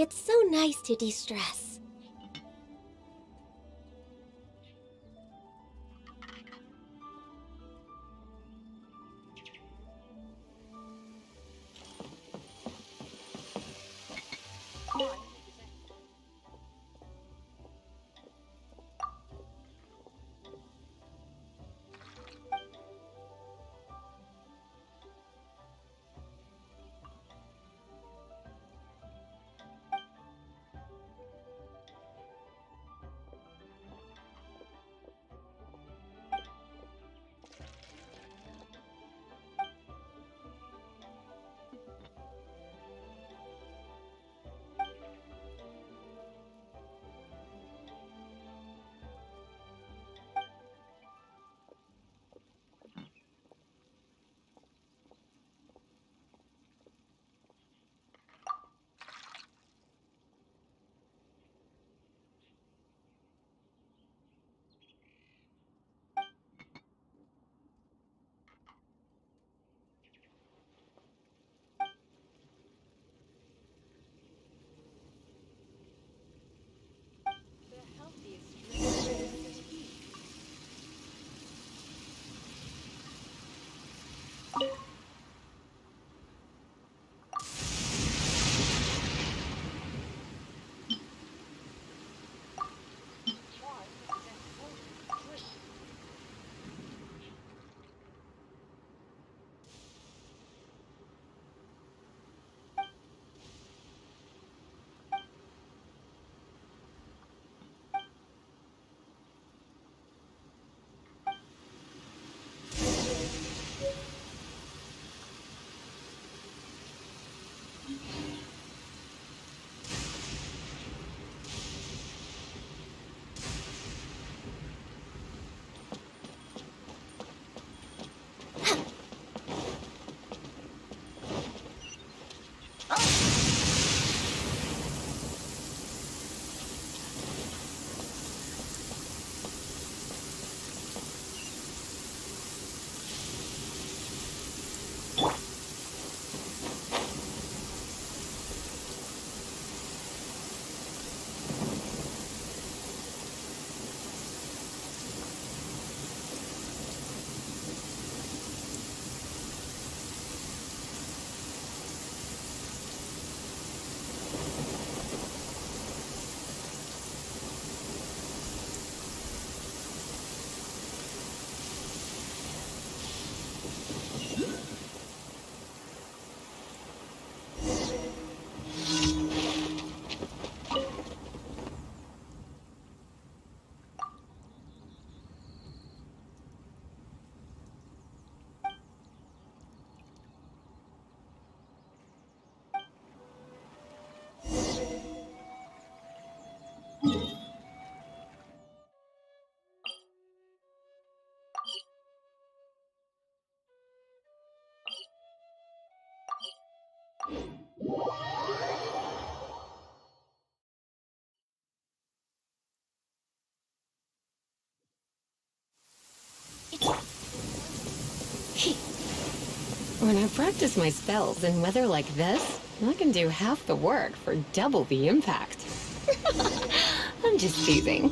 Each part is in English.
It's so nice to de-stress. When I practice my spells in weather like this, I can do half the work for double the impact. I'm just teasing.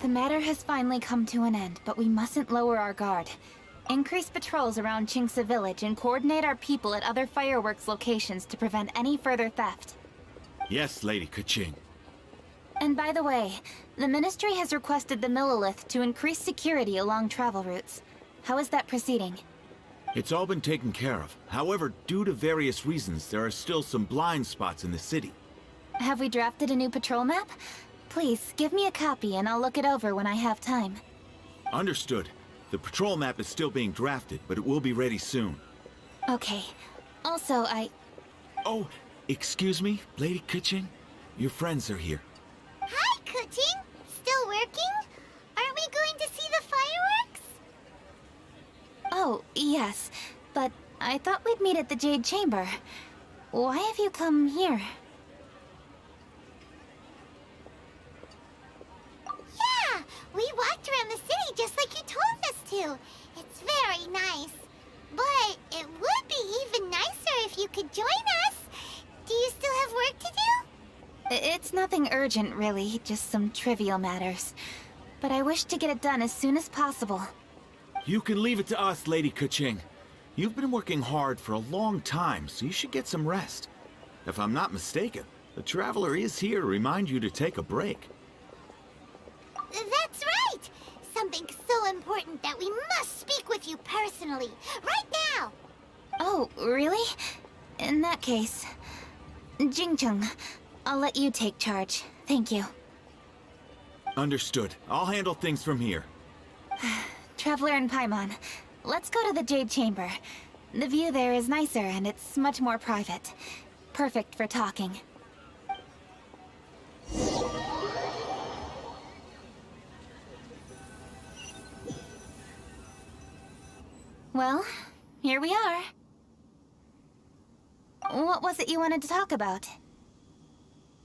The matter has finally come to an end, but we mustn't lower our guard. Increase patrols around Qingce Village and coordinate our people at other fireworks locations to prevent any further theft. Yes, Lady Keqing. And by the way, the Ministry has requested the Millilith to increase security along travel routes. How is that proceeding? It's all been taken care of. However, due to various reasons, there are still some blind spots in the city. Have we drafted a new patrol map? Please, give me a copy and I'll look it over when I have time. Understood. The patrol map is still being drafted, but it will be ready soon. Okay. Also, Oh, excuse me, Lady Keqing? Your friends are here. Hi, Kuting! Still working? Aren't we going to see the fireworks? Oh, yes. But I thought we'd meet at the Jade Chamber. Why have you come here? Yeah! We walked around the city just like you told us to. It's very nice. But it would be even nicer if you could join us. Do you still have work to do? It's nothing urgent, really. Just some trivial matters. But I wish to get it done as soon as possible. You can leave it to us, Lady Keqing. You've been working hard for a long time, so you should get some rest. If I'm not mistaken, the Traveler is here to remind you to take a break. That's right! Something so important that we must speak with you personally, right now! Oh, really? In that case... Jingcheng, I'll let you take charge. Thank you. Understood. I'll handle things from here. Traveler and Paimon, let's go to the Jade Chamber. The view there is nicer and it's much more private. Perfect for talking. Well, here we are. What was it you wanted to talk about?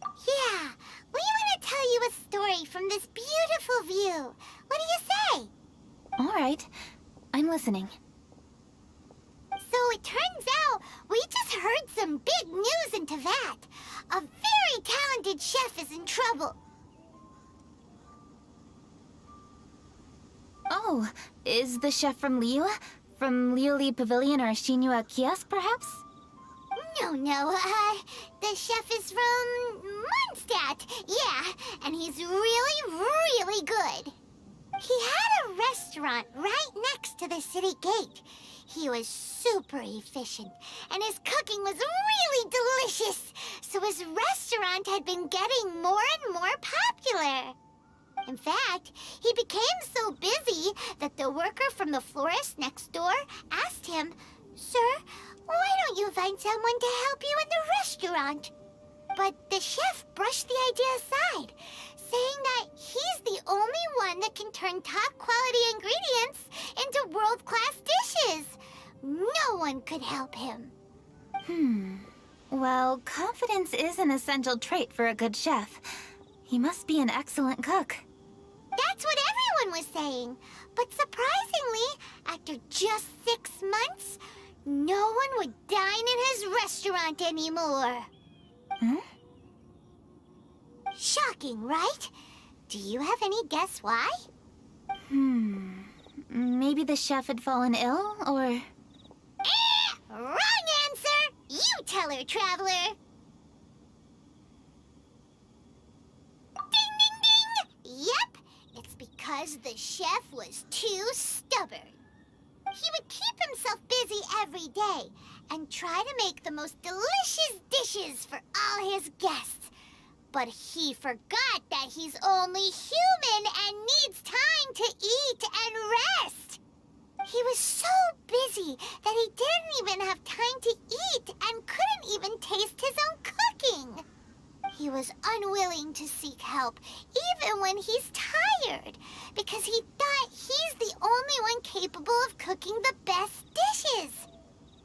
Yeah, we want to tell you a story from this beautiful view. What do you say? All right, I'm listening. So it turns out we just heard some big news in Teyvat. A very talented chef is in trouble. Oh, is the chef from Liyue? From Liuli Pavilion or Shinua Kiosk, perhaps? No, the chef is from Mondstadt. Yeah, and he's really good. He had a restaurant right next to the city gate. He was super efficient, and his cooking was really delicious. So his restaurant had been getting more and more popular. In fact, he became so busy that the worker from the florist next door asked him, "Sir, why don't you find someone to help you in the restaurant?" But the chef brushed the idea aside, saying that he's the only one that can turn top-quality ingredients into world-class dishes. No one could help him. Well, confidence is an essential trait for a good chef. He must be an excellent cook. That's what everyone was saying. But surprisingly, after just 6 months, no one would dine in his restaurant anymore. Huh? Shocking, right? Do you have any guess why? Maybe the chef had fallen ill, or... Wrong answer! You tell her, Traveler! Ding, ding, ding! Yep, it's because the chef was too stubborn. He would keep himself busy every day and try to make the most delicious dishes for all his guests. But he forgot that he's only human and needs time to eat and rest. He was so busy that he didn't even have time to eat and couldn't even taste his own cooking. He was unwilling to seek help, even when he's tired, because he thought he's the only one capable of cooking the best dishes.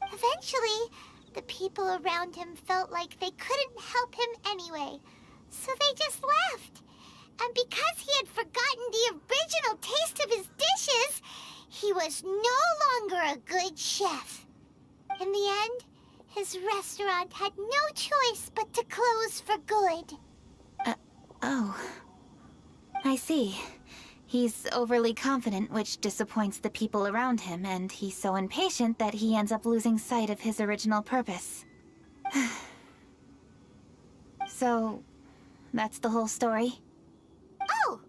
Eventually, the people around him felt like they couldn't help him anyway, so they just left. And because he had forgotten the original taste of his dishes, he was no longer a good chef. In the end, his restaurant had no choice but to close for good. Oh. I see. He's overly confident, which disappoints the people around him, and he's so impatient that he ends up losing sight of his original purpose. So, that's the whole story? Oh,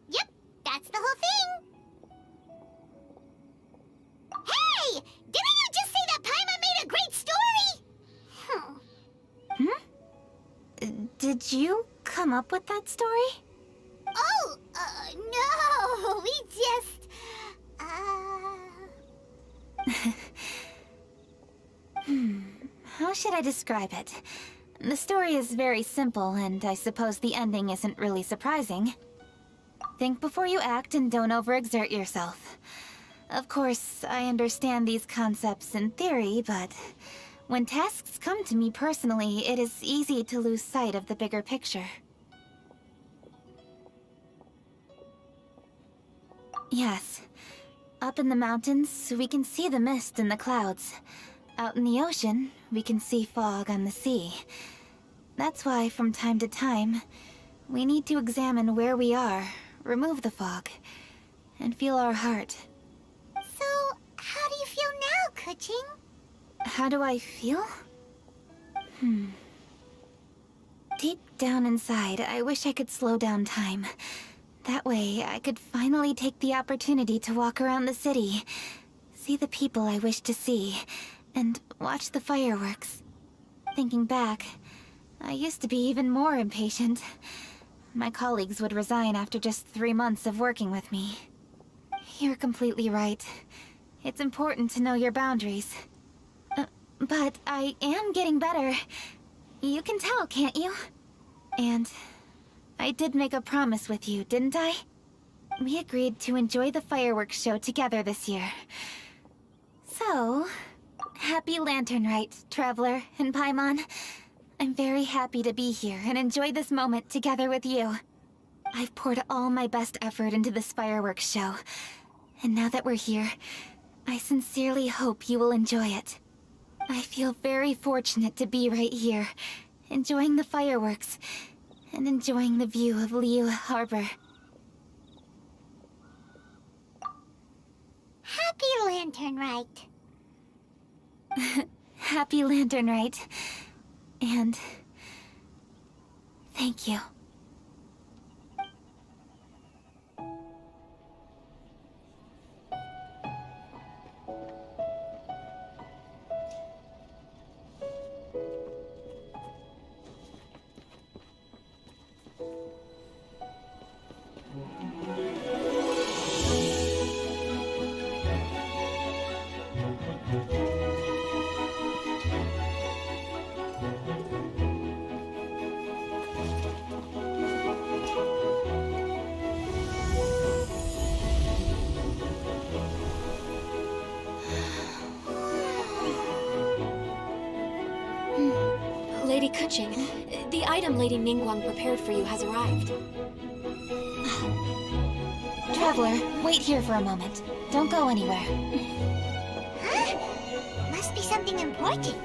yep, that's the whole thing. Hey! Didn't you just say that Paimon made a great story? Did you come up with that story? Oh, no, we just, How should I describe it? The story is very simple, and I suppose the ending isn't really surprising. Think before you act and don't overexert yourself. Of course, I understand these concepts in theory, but when tasks come to me personally, it is easy to lose sight of the bigger picture. Yes. Up in the mountains, we can see the mist in the clouds. Out in the ocean, we can see fog on the sea. That's why, from time to time, we need to examine where we are, remove the fog, and feel our heart. So, how do you feel now, Kuching? How do I feel? Deep down inside, I wish I could slow down time. That way, I could finally take the opportunity to walk around the city, see the people I wish to see, and watch the fireworks. Thinking back, I used to be even more impatient. My colleagues would resign after just 3 months of working with me. You're completely right. It's important to know your boundaries. But I am getting better. You can tell, can't you? And I did make a promise with you, didn't I? We agreed to enjoy the fireworks show together this year. So, happy Lantern Rite, Traveler and Paimon. I'm very happy to be here and enjoy this moment together with you. I've poured all my best effort into this fireworks show. And now that we're here, I sincerely hope you will enjoy it. I feel very fortunate to be right here, enjoying the fireworks, and enjoying the view of Liyue Harbor. Happy Lantern Rite. Happy Lantern Rite. And thank you. Lady Kuching, the item Lady Ningguang prepared for you has arrived. Traveler, wait here for a moment. Don't go anywhere. Huh? Must be something important.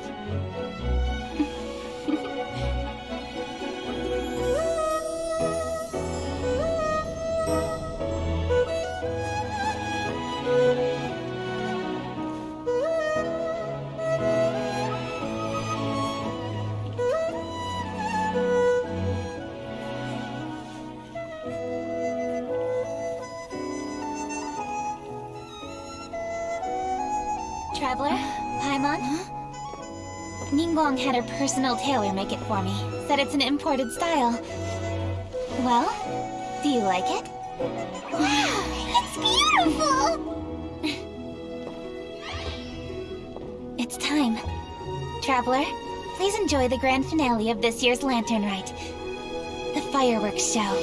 Traveler, Paimon? Ningguang had her personal tailor make it for me. Said it's an imported style. Well, do you like it? Wow, it's beautiful! It's time. Traveler, please enjoy the grand finale of this year's Lantern Rite. The fireworks show.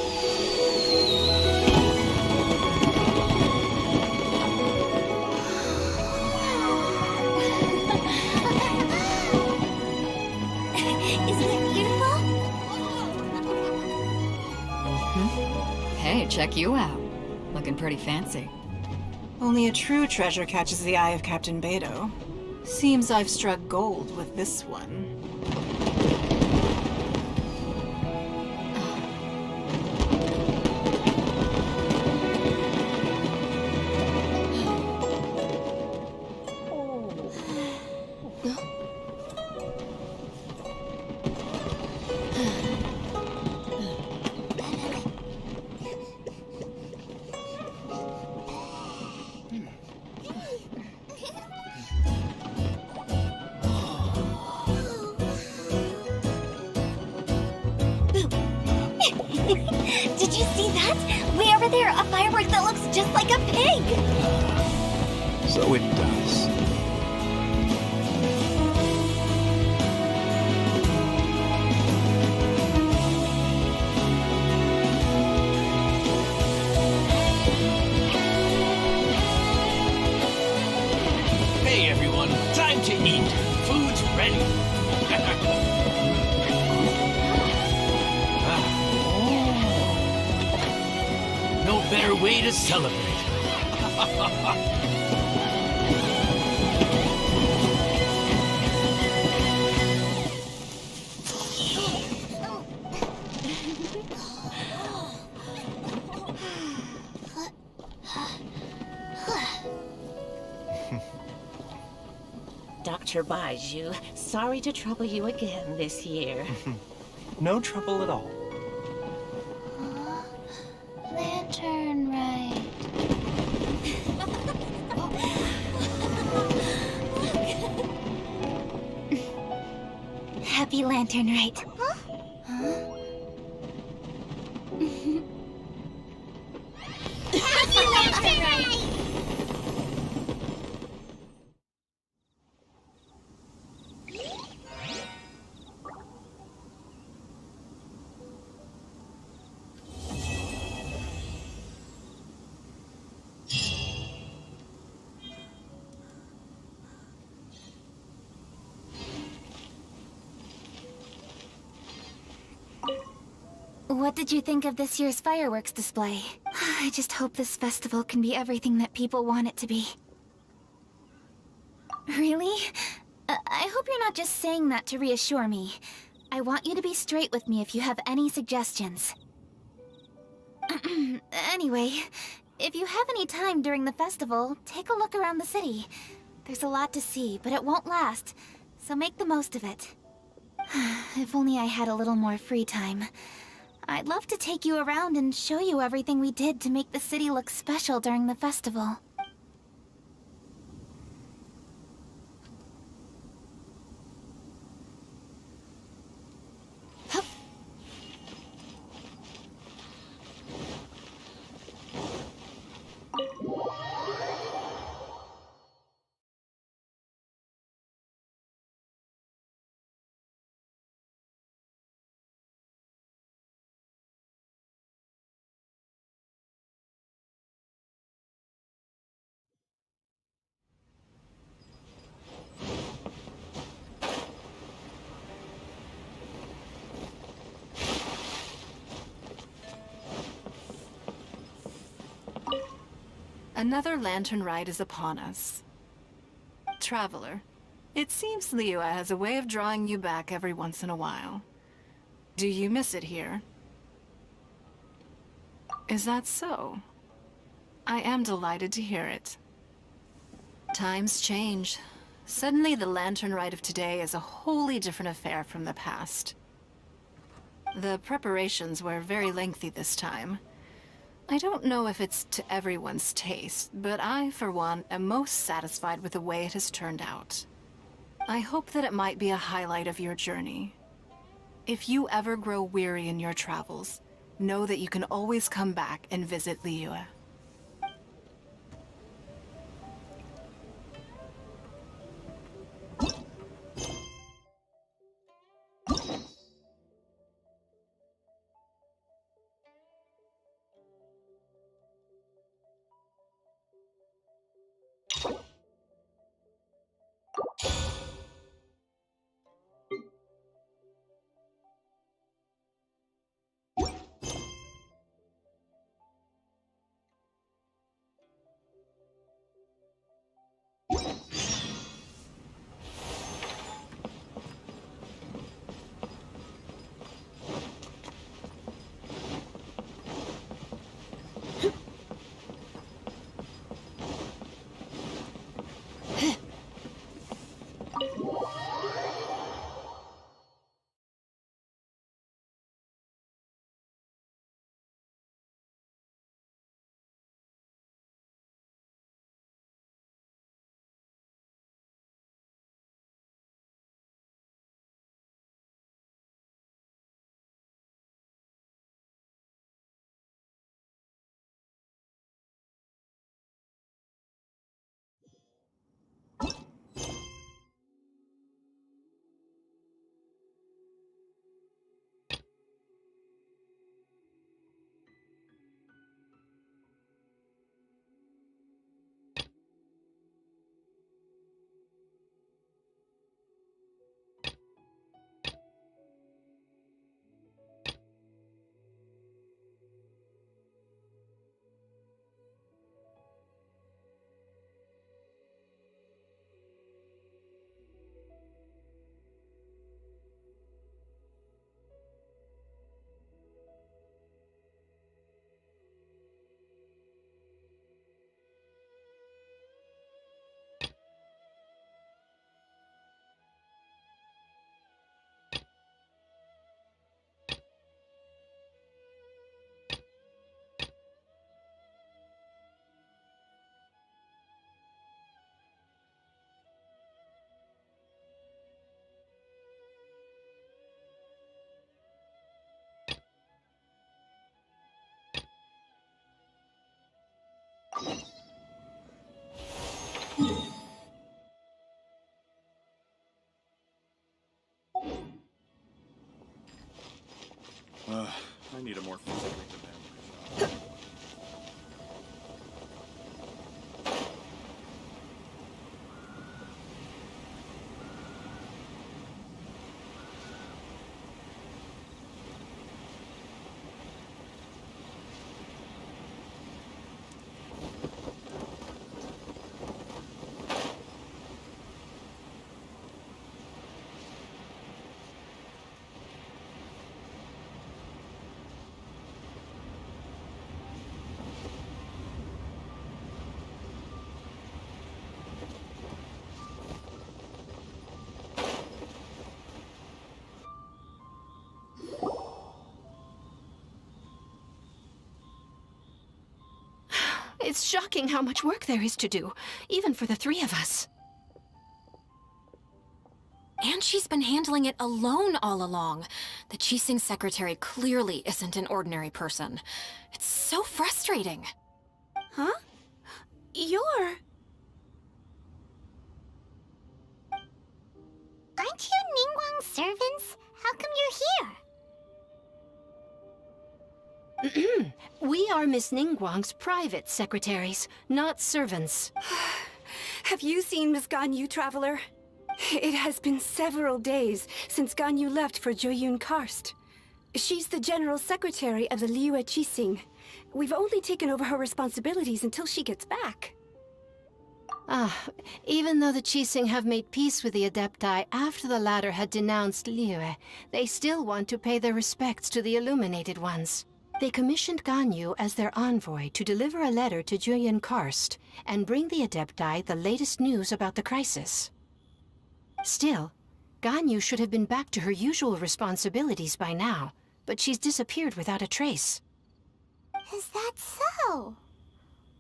Isn't it beautiful? Hey, check you out. Looking pretty fancy. Only a true treasure catches the eye of Captain Beidou. Seems I've struck gold with this one. Did you see that? Way over there, a firework that looks just like a pig! So it does. Hey everyone, time to eat. Food's ready. No better way to celebrate. Dr. Baiju, sorry to trouble you again this year. No trouble at all. Lantern Rite. Happy Lantern Rite. Happy Lantern Rite! What did you think of this year's fireworks display? I just hope this festival can be everything that people want it to be. Really? I hope you're not just saying that to reassure me. I want you to be straight with me if you have any suggestions. Anyway, if you have any time during the festival, take a look around the city. There's a lot to see, but it won't last, so make the most of it. If only I had a little more free time. I'd love to take you around and show you everything we did to make the city look special during the festival. Another lantern ride is upon us. Traveler, it seems Liyue has a way of drawing you back every once in a while. Do you miss it here? Is that so? I am delighted to hear it. Times change. Suddenly the lantern rite of today is a wholly different affair from the past. The preparations were very lengthy this time. I don't know if it's to everyone's taste, but I, for one, am most satisfied with the way it has turned out. I hope that it might be a highlight of your journey. If you ever grow weary in your travels, know that you can always come back and visit Liyue. I need a more physically demanding job. It's shocking how much work there is to do, even for the three of us. And she's been handling it alone all along. The Qixing secretary clearly isn't an ordinary person. It's so frustrating. Huh? You're... Aren't you Ningguang's servants? How come you're here? We are Miss Ningguang's private secretaries, not servants. Have you seen Miss Ganyu, Traveler? It has been several days since Ganyu left for Joyun Karst. She's the general secretary of the Liyue Qixing. We've only taken over her responsibilities until she gets back. Even though the Qixing have made peace with the Adepti after the latter had denounced Liyue, they still want to pay their respects to the Illuminated Ones. They commissioned Ganyu as their envoy to deliver a letter to Joyun Karst and bring the Adepti the latest news about the crisis. Still, Ganyu should have been back to her usual responsibilities by now, but she's disappeared without a trace. Is that so?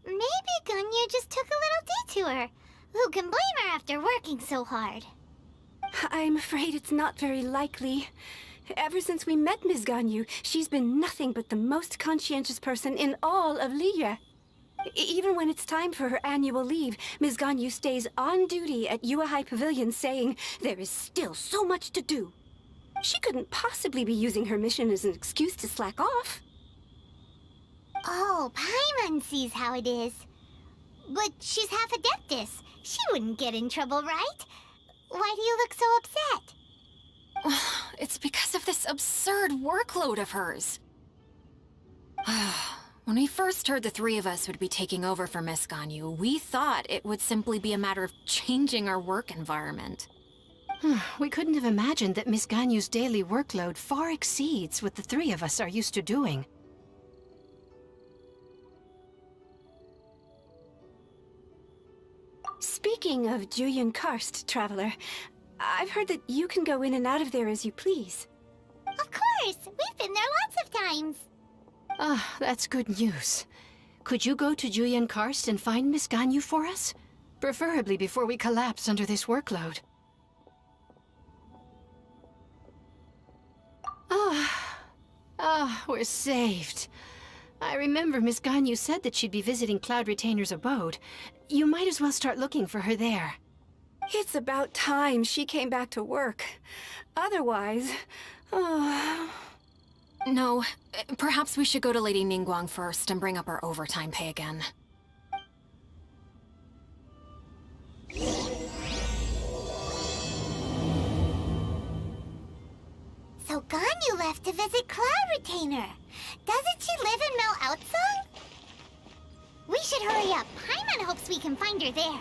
Maybe Ganyu just took a little detour. Who can blame her after working so hard? I'm afraid it's not very likely. Ever since we met Ms. Ganyu, she's been nothing but the most conscientious person in all of Liyue. Even when it's time for her annual leave, Ms. Ganyu stays on duty at Yuehai Pavilion saying there is still so much to do. She couldn't possibly be using her mission as an excuse to slack off. Oh, Paimon sees how it is. But she's half Adeptus. She wouldn't get in trouble, right? Why do you look so upset? It's because of this absurd workload of hers. When we first heard the three of us would be taking over for Miss Ganyu, we thought it would simply be a matter of changing our work environment. We couldn't have imagined that Miss Ganyu's daily workload far exceeds what the three of us are used to doing. Speaking of Jueyun Karst, Traveler, I've heard that you can go in and out of there as you please. Of course! We've been there lots of times! Ah, that's good news. Could you go to Jueyun Karst and find Miss Ganyu for us? Preferably before we collapse under this workload. We're saved. I remember Miss Ganyu said that she'd be visiting Cloud Retainer's abode. You might as well start looking for her there. It's about time she came back to work. Otherwise... No, perhaps we should go to Lady Ningguang first and bring up our overtime pay again. So Ganyu left to visit Cloud Retainer. Doesn't she live in Mel Outsong? We should hurry up. Paimon hopes we can find her there.